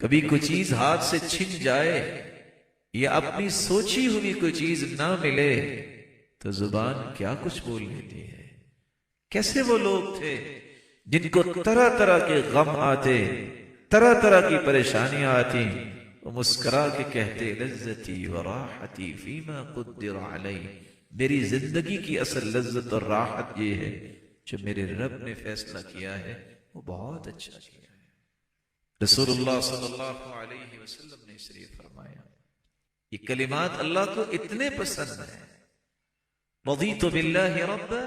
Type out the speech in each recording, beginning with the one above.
کبھی کوئی چیز ہاتھ سے چھن جائے یا اپنی سوچی ہوئی کوئی چیز نہ ملے تو زبان کیا کچھ بول لیتی ہے۔ کیسے وہ لوگ تھے جن کو طرح طرح کے غم آتے، طرح طرح کی پریشانیاں آتی، وہ مسکرا کے کہتے لذتی و راحتی فیما قدر علی، میری زندگی کی اصل لذت اور راحت یہ ہے جو میرے رب نے فیصلہ کیا ہے وہ بہت اچھا کیا ہے۔ رسول اللہ صلی اللہ علیہ وسلم نے اس لیے فرمایا، یہ کلمات اللہ کو اتنے پسند ہیں، رضیت باللہ ربا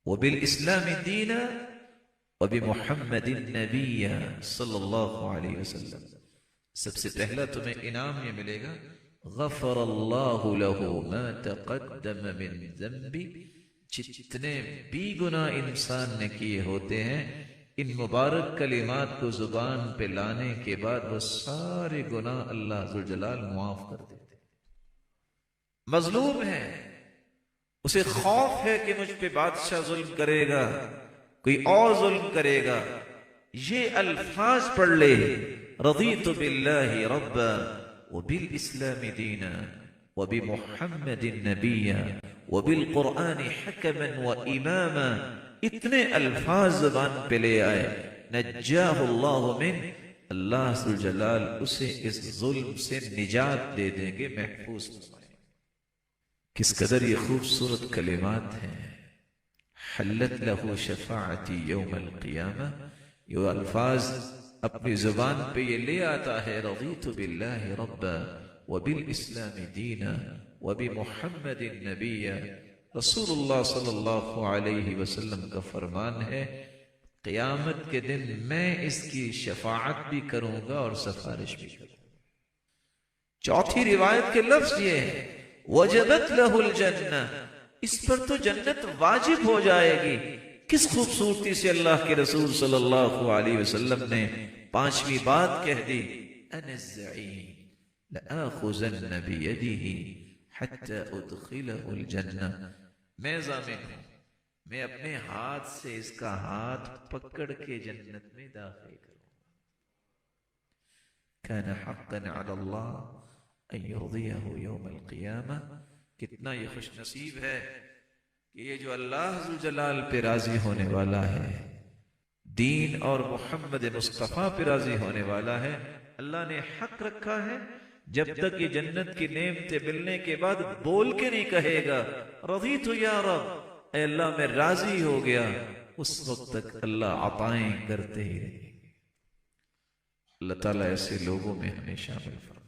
وبالاسلام دینا وبمحمد النبی صلی اللہ علیہ وسلم۔ سب سے پہلا تمہیں انعام یہ ملے گا، غفر اللہ لہ ما تقدم من ذنبی، جتنے بھی گناہ انسان نے کیے ہوتے ہیں ان مبارک کلمات کو زبان پہ لانے کے بعد وہ سارے گناہ اللہ ذوالجلال معاف کر دیتے۔ مظلوم ہے، اسے خوف ہے کہ مجھ پہ بادشاہ ظلم کرے گا، کوئی اور ظلم کرے گا، یہ الفاظ پڑھ لے، رضیت باللہ ربا وبالاسلام دینا وبمحمد النبی وبالقرآن حکما واماما، اتنے الفاظ زبان پہ لے آئے، نجاہ اللہ من، اللہ ذوالجلال اسے اس ظلم سے نجات دے دیں گے، محفوظ فرمائیں۔ کس قدر یہ خوبصورت کلمات ہیں، حلت لہ شفاعتی یوم القیامہ، یہ الفاظ اپنی زبان پہ یہ لے آتا ہے، رضیت باللہ ربا وبالاسلام دینا وبمحمد النبی، رسول اللہ صلی اللہ علیہ وسلم کا فرمان ہے قیامت کے دن میں اس کی شفاعت بھی کروں گا اور سفارش بھی کروں گا۔ چوتھی روایت کے لفظ یہ ہے، وجبت لہ الجنہ، اس پر تو جنت واجب ہو جائے گی۔ کس خوبصورتی سے اللہ کے رسول صلی اللہ علیہ وسلم نے پانچویں بات کہہ دی، انا الزعیم لآخذن بیدہ حتی ادخلہ الجنہ، میں ضامن ہوں، میں اپنے ہاتھ سے اس کا ہاتھ پکڑ کے جنت میں داخل کروں گا۔ کان حقا علی اللہ ان یرضیہ یوم القیامہ، کتنا یہ خوش نصیب ہے کہ یہ جو اللہ ذوالجلال پہ راضی ہونے والا ہے، دین اور محمد مصطفیٰ پہ راضی ہونے والا ہے، اللہ نے حق رکھا ہے جب تک یہ جنت کی نعمتیں ملنے کے بعد بول کے نہیں کہے گا رضیت یا رب، اے اللہ میں راضی ہو گیا، اس وقت تک اللہ عطائیں کرتے ہی رہے گے۔ اللہ تعالیٰ ایسے لوگوں میں ہمیں شامل فرمائے۔